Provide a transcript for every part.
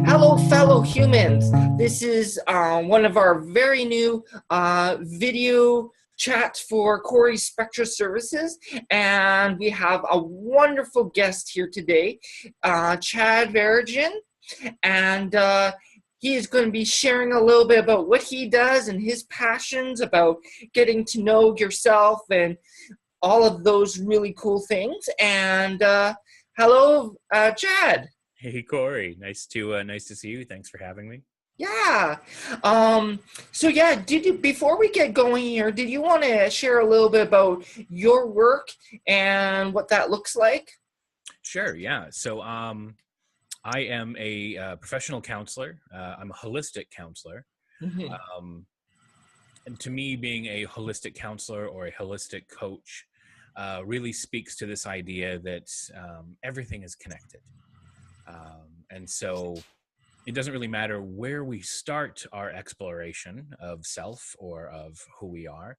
Hello, fellow humans. This is one of our very new video chats for Corey Spectra Services, and we have a wonderful guest here today, Chad Verigin, and he is going to be sharing a little bit about what he does and his passions about getting to know yourself and all of those really cool things. And hello, Chad. Hey Corey, nice to see you. Thanks for having me. Yeah. So yeah, before we get going here, did you want to share a little bit about your work and what that looks like? Sure. Yeah. So I am a professional counselor. I'm a holistic counselor. Mm-hmm. And to me, being a holistic counselor or a holistic coach really speaks to this idea that everything is connected. And so it doesn't really matter where we start our exploration of self or of who we are,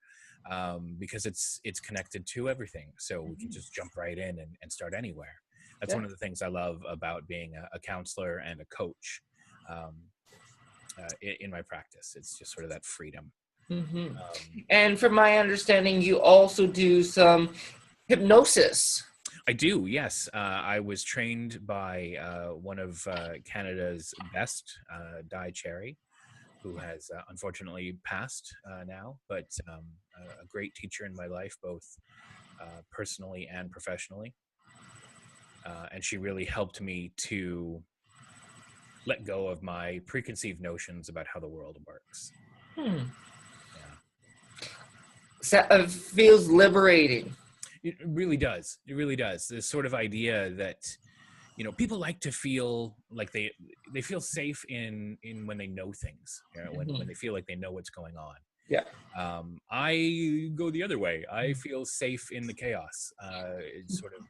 because it's connected to everything. So we can just jump right in and start anywhere. That's one of the things I love about being a counselor and a coach in my practice. It's just sort of that freedom. Mm-hmm. And from my understanding, you also do some hypnosis. I do, yes. I was trained by one of Canada's best, Di Cherry, who has unfortunately passed now, but a great teacher in my life, both personally and professionally. And she really helped me to let go of my preconceived notions about how the world works. Yeah. So it feels liberating. It really does. It really does. This sort of idea that, you know, people like to feel like they feel safe in when they know things, you know, when they feel like they know what's going on. Yeah. I go the other way. I feel safe in the chaos, sort of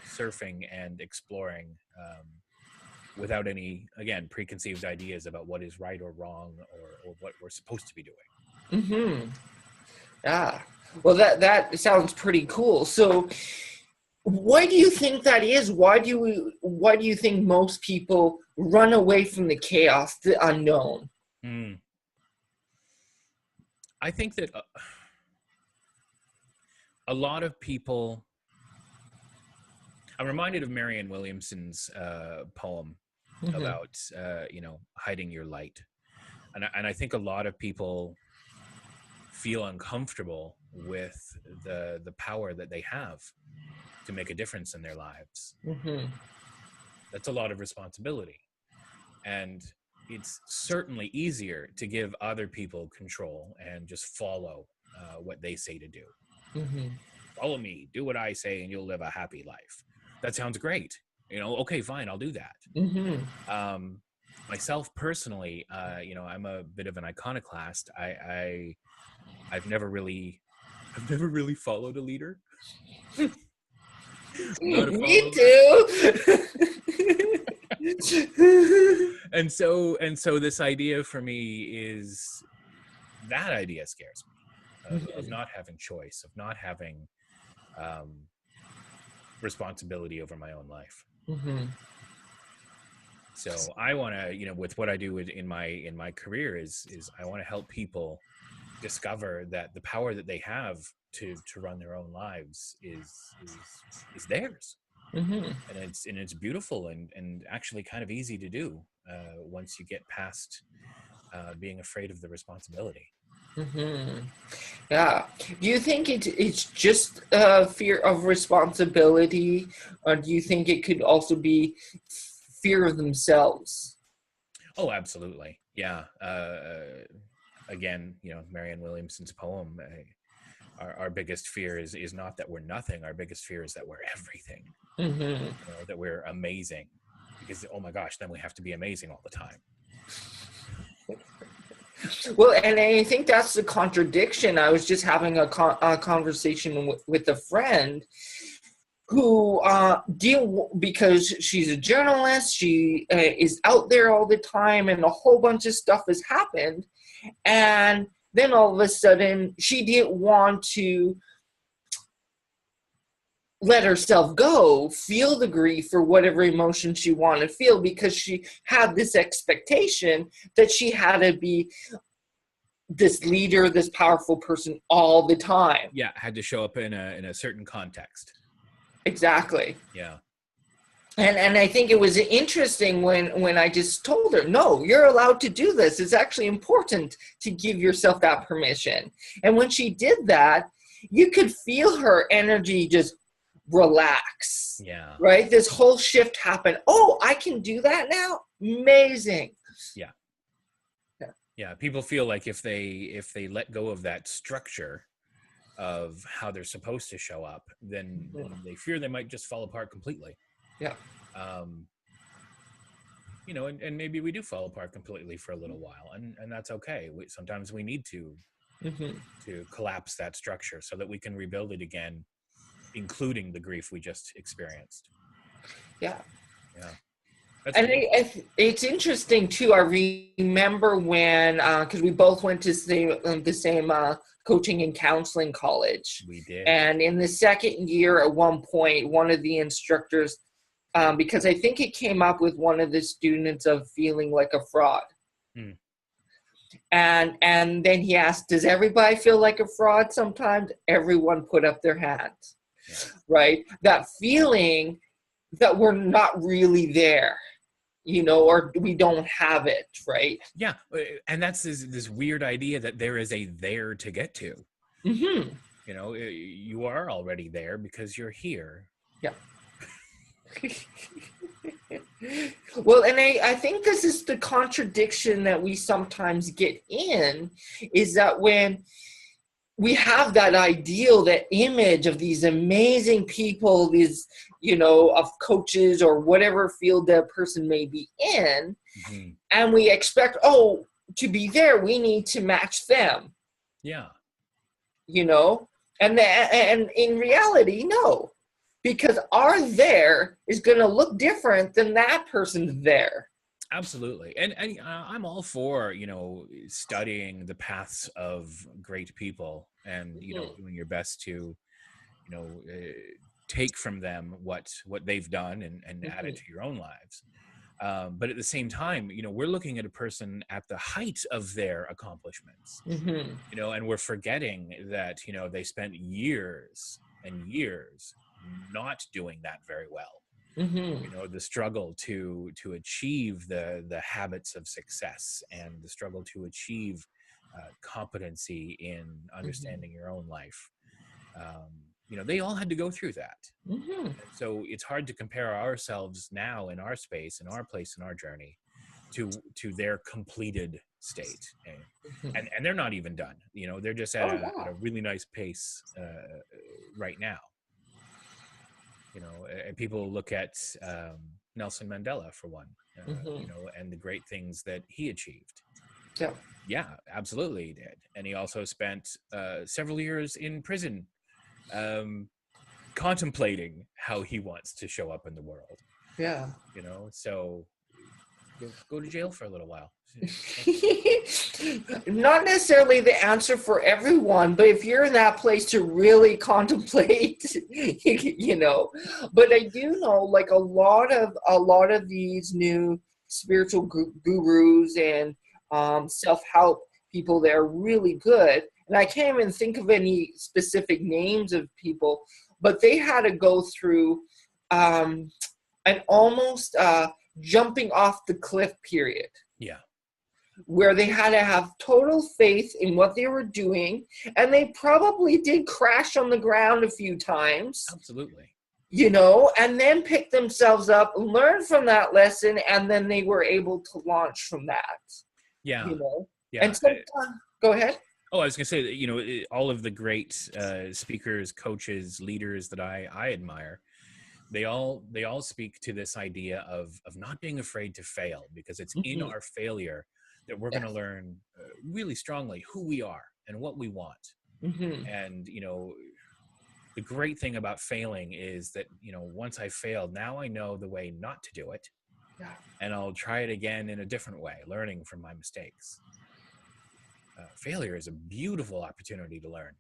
surfing and exploring without any, again, preconceived ideas about what is right or wrong or what we're supposed to be doing. Mm-hmm. Yeah. Well, that sounds pretty cool. So why do you think that is? Why do you think most people run away from the chaos, the unknown? I think that a lot of people, I'm reminded of Marianne Williamson's poem about, hiding your light. And I think a lot of people feel uncomfortable with the power that they have to make a difference in their lives. That's a lot of responsibility, and it's certainly easier to give other people control and just follow what they say to do. Follow me, do what I say, and you'll live a happy life. That sounds great. You know, okay, fine, I'll do that. Myself personally, I'm a bit of an iconoclast. I've never really followed a leader. Me too. and so this idea for me is, that idea scares me, of not having choice, of not having responsibility over my own life. So I want to, with what I do in my career is I want to help people discover that the power that they have to run their own lives is theirs. And it's beautiful and actually kind of easy to do once you get past being afraid of the responsibility. Yeah. Do you think it's just fear of responsibility, or do you think it could also be fear of themselves? Oh, absolutely. Yeah. Again, Marianne Williamson's poem, our biggest fear is not that we're nothing. Our biggest fear is that we're everything. That we're amazing, because, oh my gosh, then we have to be amazing all the time. Well, and I think that's the contradiction. I was just having a conversation with a friend who because she's a journalist, she is out there all the time, and a whole bunch of stuff has happened. And then all of a sudden, she didn't want to let herself go, feel the grief or whatever emotion she wanted to feel, because she had this expectation that she had to be this leader, this powerful person all the time. Yeah, had to show up in a certain context. Exactly. Yeah. And I think it was interesting when I just told her, no, you're allowed to do this. It's actually important to give yourself that permission. And when she did that, you could feel her energy just relax. Yeah. Right? This whole shift happened. Oh, I can do that now? Amazing. Yeah. Yeah. People feel like if they let go of that structure of how they're supposed to show up, then they fear they might just fall apart completely. Yeah. You know, and maybe we do fall apart completely for a little while, and that's okay. Sometimes we need to collapse that structure so that we can rebuild it again, including the grief we just experienced. Yeah. Yeah. And it's interesting too. I remember when, because we both went to the same coaching and counseling college. We did. And in the second year, at one point, one of the instructors, because I think it came up with one of the students of feeling like a fraud. And then he asked, does everybody feel like a fraud sometimes? Everyone put up their hands. Yeah. Right? That feeling that we're not really there, you know, or we don't have it, right? Yeah, and that's this weird idea that there is a there to get to. You know, you are already there because you're here. Yeah. Well, and I think this is the contradiction that we sometimes get in, is that when we have that ideal, that image of these amazing people, these, you know, of coaches or whatever field that person may be in, and we expect, to be there, we need to match them. Yeah. You know, and in reality, no. Because our there is going to look different than that person's there. Absolutely. And I'm all for, you know, studying the paths of great people and, you know, doing your best to, you know, take from them what they've done and add it to your own lives. But at the same time, you know, we're looking at a person at the height of their accomplishments, you know, and we're forgetting that, you know, they spent years and years not doing that very well. You know, the struggle to achieve the habits of success and the struggle to achieve competency in understanding your own life. You know, they all had to go through that. So it's hard to compare ourselves now in our space, in our place, in our journey to their completed state. And they're not even done. You know, they're just at a really nice pace right now. You know, people look at Nelson Mandela, for one, you know, and the great things that he achieved. Yeah, absolutely he did. And he also spent several years in prison contemplating how he wants to show up in the world. Yeah. You know, so go to jail for a little while. Not necessarily the answer for everyone, but if you're in that place to really contemplate, you know. But I do know, like, a lot of these new spiritual gurus and self-help people, they're really good. And I can't even think of any specific names of people, but they had to go through an almost jumping off the cliff period. Yeah. Where they had to have total faith in what they were doing, and they probably did crash on the ground a few times. Absolutely. You know, and then pick themselves up, learn from that lesson, and then they were able to launch from that. Yeah. You know? Yeah. And so, go ahead. Oh, I was going to say that, you know, all of the great speakers, coaches, leaders that I admire, they all speak to this idea of not being afraid to fail, because it's in our failure that we're going to learn really strongly who we are and what we want. And, you know, the great thing about failing is that, you know, once I failed, now I know the way not to do it. And I'll try it again in a different way, learning from my mistakes. Failure is a beautiful opportunity to learn.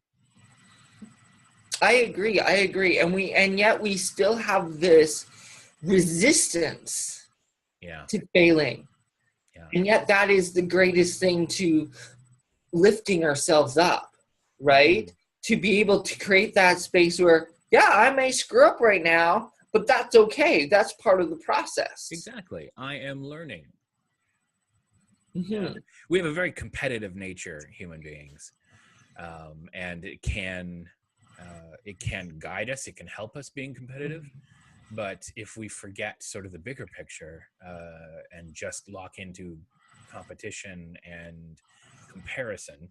I agree. I agree. And yet we still have this resistance Yeah. to failing. Yeah. And yet that is the greatest thing to lifting ourselves up, right? To be able to create that space where, yeah, I may screw up right now, but that's okay. That's part of the process. Exactly. I am learning. Mm-hmm. Yeah. We have a very competitive nature, human beings, and it can guide us. It can help us being competitive. But if we forget sort of the bigger picture and just lock into competition and comparison,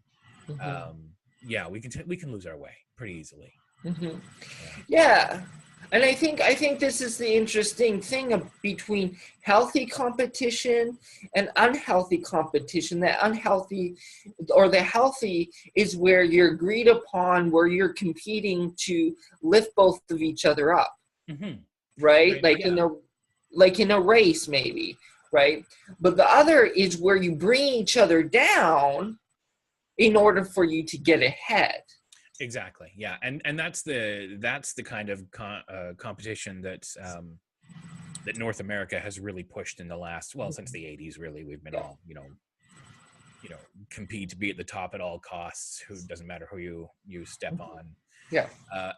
yeah, we can lose our way pretty easily. Yeah. And I think this is the interesting thing between healthy competition and unhealthy competition. That unhealthy or the healthy is where you're agreed upon, where you're competing to lift both of each other up, right? Like in a race, maybe, right? But the other is where you bring each other down in order for you to get ahead. Exactly. Yeah, and that's the kind of competition that that North America has really pushed in the last, well, since the 80s. Really, we've been all compete to be at the top at all costs. Who doesn't matter who you step on. Yeah.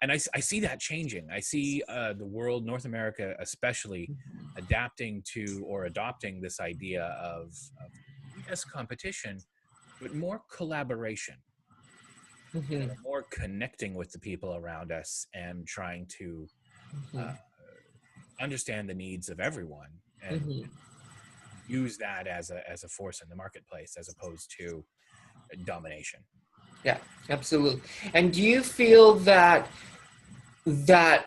And I see that changing. I see the world, North America especially, adapting to or adopting this idea of yes, competition, but more collaboration. More connecting with the people around us and trying to understand the needs of everyone and use that as a force in the marketplace as opposed to domination. Yeah, absolutely. And do you feel that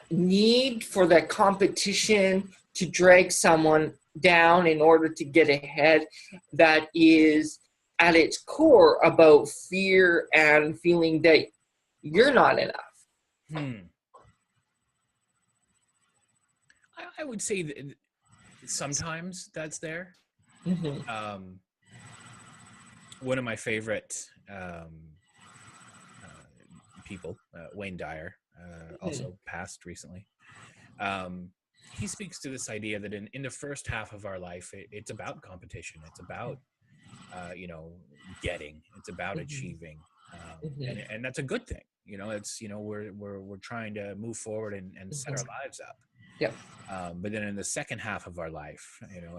need for that competition to drag someone down in order to get ahead, that is at its core about fear and feeling that you're not enough? I would say that sometimes that's there. One of my favorite people, Wayne Dyer, also passed recently. He speaks to this idea that in the first half of our life, it's about competition. It's about getting. It's about achieving, and that's a good thing. It's we're trying to move forward and set our lives up. Yeah. But then in the second half of our life,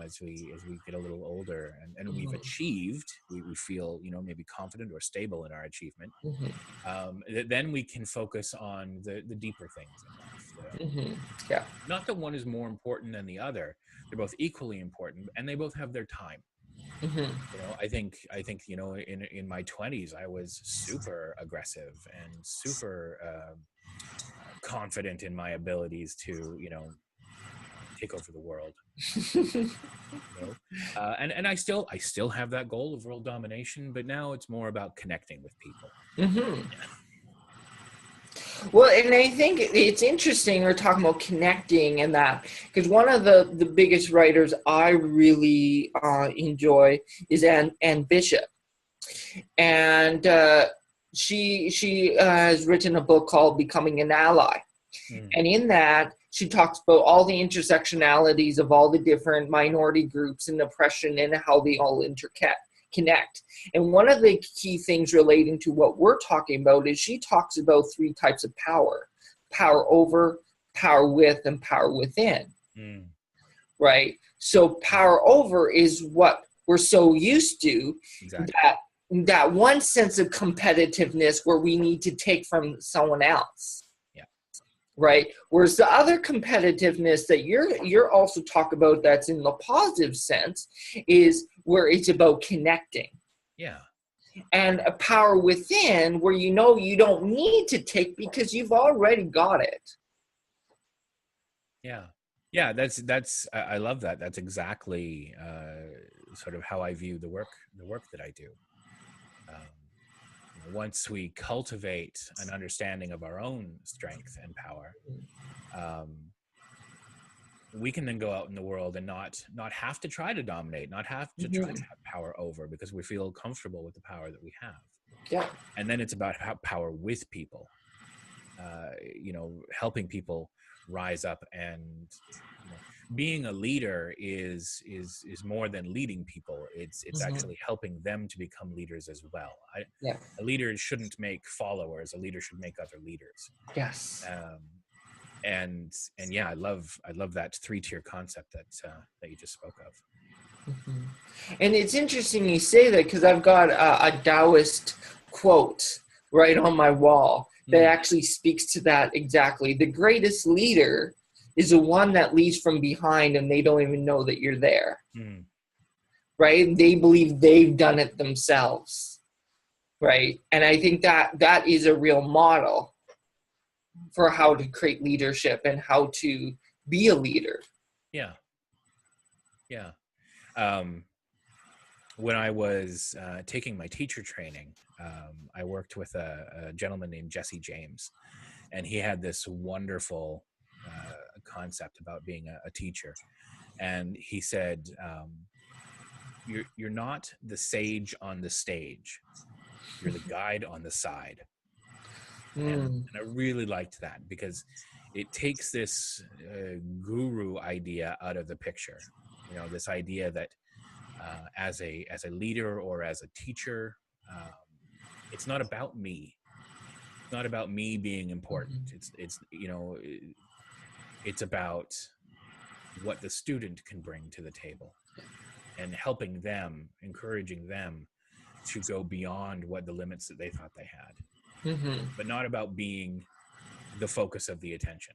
as we get a little older and we've achieved, we feel maybe confident or stable in our achievement. Then we can focus on the deeper things in life. Yeah. Not that one is more important than the other. They're both equally important, and they both have their time. I think in my 20s I was super aggressive and super confident in my abilities to take over the world. And I still have that goal of world domination, but now it's more about connecting with people. Well, and I think it's interesting we're talking about connecting and that, because one of the biggest writers I really enjoy is Ann Bishop, and she has written a book called Becoming an Ally. And in that, she talks about all the intersectionalities of all the different minority groups and oppression and how they all connect. And one of the key things relating to what we're talking about is she talks about 3 types of power: power over, power with, and power within. Right? So power over is what we're so used to, exactly. that one sense of competitiveness where we need to take from someone else. Right. Whereas the other competitiveness that you're also talking about, that's in the positive sense, is where it's about connecting. Yeah. And a power within where you don't need to take because you've already got it. Yeah. Yeah, that's I love that. That's exactly sort of how I view the work that I do. Once we cultivate an understanding of our own strength and power, we can then go out in the world and not have to try to dominate, not have to try to have power over, because we feel comfortable with the power that we have. Yeah. And then it's about power with people. helping people rise up. And being a leader is more than leading people. It's actually helping them to become leaders as well. Yeah. A leader shouldn't make followers. A leader should make other leaders. Yes. And yeah, I love that 3-tier concept that you just spoke of. And it's interesting you say that, because I've got a Taoist quote right on my wall that actually speaks to that exactly. The greatest leader is the one that leads from behind and they don't even know that you're there. Right? They believe they've done it themselves. Right? And I think that is a real model for how to create leadership and how to be a leader. Yeah. When I was taking my teacher training, I worked with a gentleman named Jesse James, and he had this wonderful concept about being a teacher. And he said, you're not the sage on the stage, you're the guide on the side. And I really liked that, because it takes this guru idea out of the picture. This idea that as a leader or as a teacher, it's not about me. It's not about me being important. It's about what the student can bring to the table, and helping them, encouraging them to go beyond what the limits that they thought they had. But not about being the focus of the attention.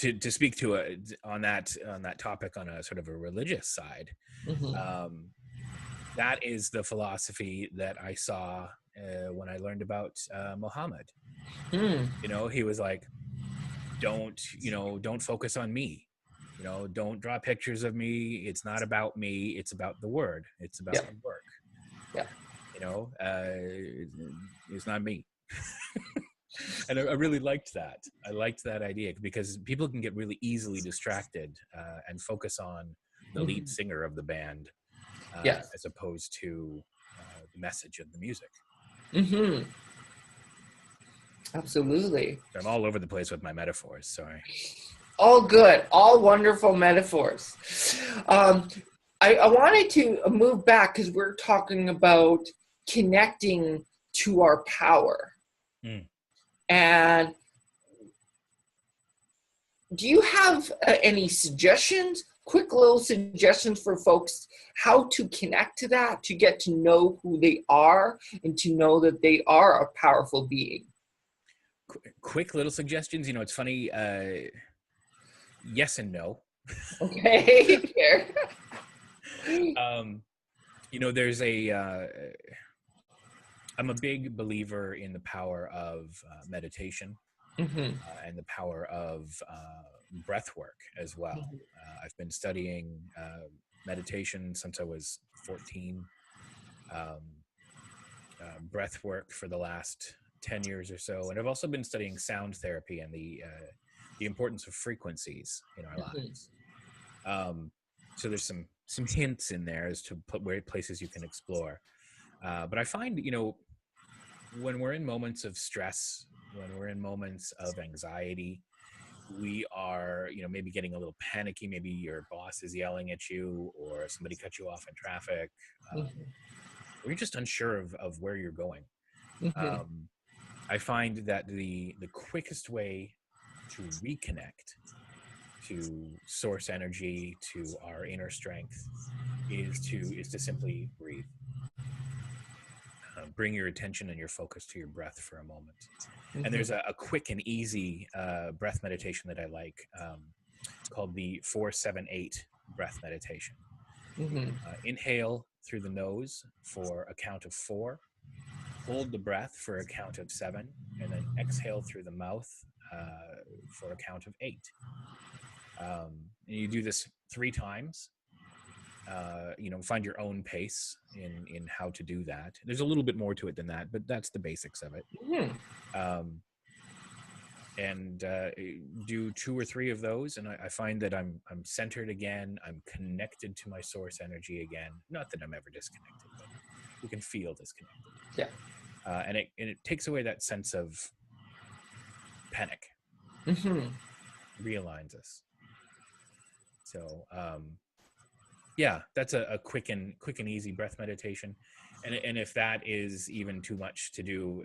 To speak to on that topic on a sort of a religious side, that is the philosophy that I saw when I learned about Muhammad. He was like, don't focus on me. Don't draw pictures of me. It's not about me. It's about the word. It's about the work. It's not me. And I really liked that. I liked that idea, because people can get really easily distracted and focus on the lead singer of the band as opposed to the message of the music. Absolutely. So I'm all over the place with my metaphors. Sorry. All good. All wonderful metaphors. I wanted to move back, because we're talking about connecting to our power. And do you have any suggestions, quick little suggestions for folks, how to connect to that, to get to know who they are and to know that they are a powerful being? Quick little suggestions. It's funny. Yes and no. Okay. There's I'm a big believer in the power of meditation and the power of breath work as well. I've been studying meditation since I was 14, breath work for the last 10 years or so. And I've also been studying sound therapy and the importance of frequencies in our lives. So there's some hints in there as to where places you can explore. But I find, when we're in moments of stress, when we're in moments of anxiety, we are, maybe getting a little panicky. Maybe your boss is yelling at you, or somebody cut you off in traffic, or you're just unsure of where you're going. I find that the quickest way to reconnect to source energy, to our inner strength, is to simply breathe. Bring your attention and your focus to your breath for a moment. And there's a quick and easy breath meditation that I like, called the 4-7-8 breath meditation. Inhale through the nose for a count of 4, hold the breath for a count of 7, and then exhale through the mouth for a count of 8. And you do this 3 times. Find your own pace in how to do that. There's a little bit more to it than that, but that's the basics of it. And do 2 or 3 of those, and I find that I'm centered again. I'm connected to my source energy again. Not that I'm ever disconnected, but you can feel disconnected. and it takes away that sense of panic. Mm-hmm. Realigns us. So yeah, that's a quick and easy breath meditation. And if that is even too much to do,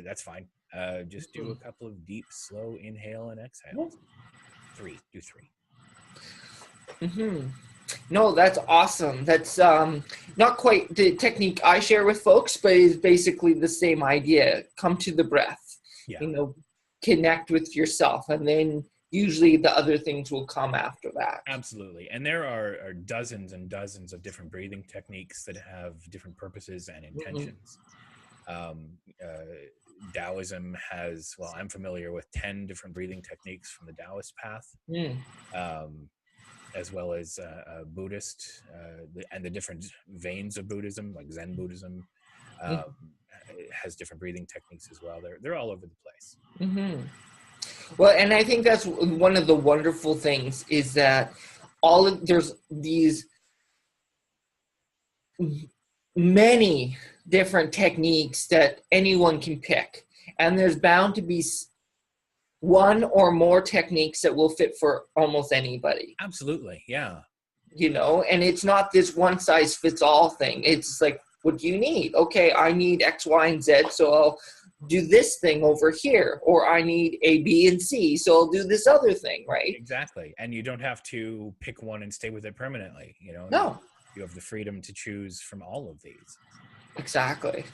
that's fine. Just do a couple of deep, slow inhale and exhales. Do 3. Mm-hmm. No, that's awesome. That's not quite the technique I share with folks, but is basically the same idea. Come to the breath. Yeah. Connect with yourself, and then usually the other things will come after that. Absolutely. And there are dozens and dozens of different breathing techniques that have different purposes and intentions. Taoism has, well, I'm familiar with 10 different breathing techniques from the Taoist path, as well as Buddhist, and the different veins of Buddhism, like Zen Buddhism, has different breathing techniques as well. They're all over the place. Mm-hmm. Well, and I think that's one of the wonderful things is that there's these many different techniques that anyone can pick, and there's bound to be one or more techniques that will fit for almost anybody. Absolutely, yeah. And it's not this one size fits all thing. It's like, what do you need? Okay, I need X, Y, and Z, so I'll do this thing over here, or I need A, B, and C, so I'll do this other thing, right? Exactly. And you don't have to pick one and stay with it permanently. No. You have the freedom to choose from all of these. Exactly.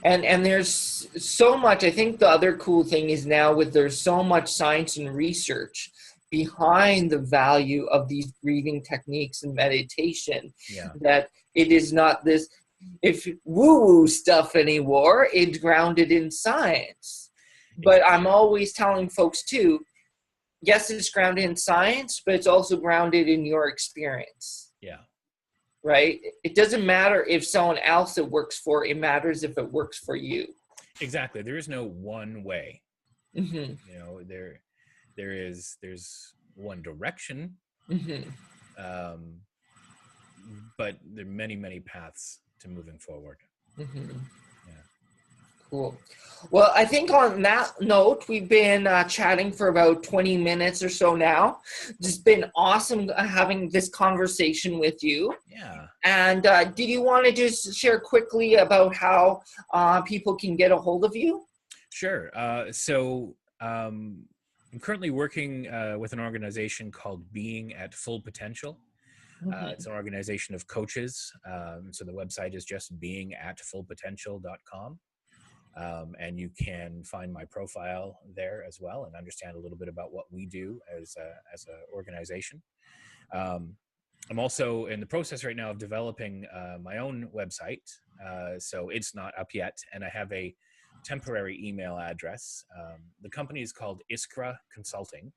And there's so much. I think the other cool thing is now there's so much science and research behind the value of these breathing techniques and meditation, that it is not this woo-woo stuff anymore. It's grounded in science. But I'm always telling folks too, yes, it's grounded in science, but it's also grounded in your experience. Yeah. Right? It doesn't matter if someone else it works for, it matters if it works for you. Exactly. There is no one way. Mm-hmm. There's one direction. Mm-hmm. But there are many, many paths to moving forward. Mm-hmm. Yeah. Cool. Well, I think on that note, we've been chatting for about 20 minutes or so now. It's been awesome having this conversation with you. Yeah. And did you want to just share quickly about how people can get a hold of you? Sure. So I'm currently working with an organization called Being at Full Potential. It's an organization of coaches. So the website is just beingatfullpotential.com. And you can find my profile there as well and understand a little bit about what we do as an organization. I'm also in the process right now of developing my own website. So it's not up yet. And I have a temporary email address. The company is called Iskra Consulting.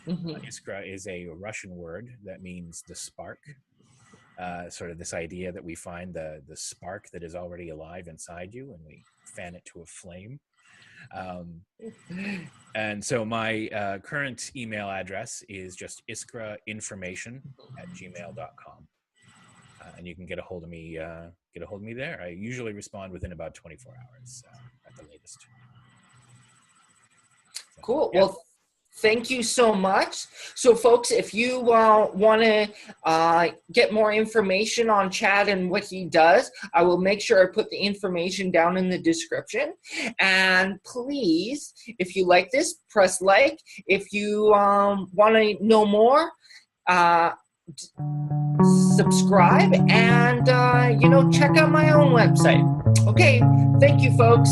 Iskra is a Russian word that means the spark. Sort of this idea that we find the spark that is already alive inside you and we fan it to a flame. And so my current email address is just iskrainformation@gmail.com. And you can get a hold of me there. I usually respond within about 24 hours at the latest. So, cool. Yeah. Well, thank you so much. So, folks, if you want to get more information on Chad and what he does, I will make sure I put the information down in the description. And please, if you like this, press like. If you want to know more, subscribe and, check out my own website. Okay, thank you, folks.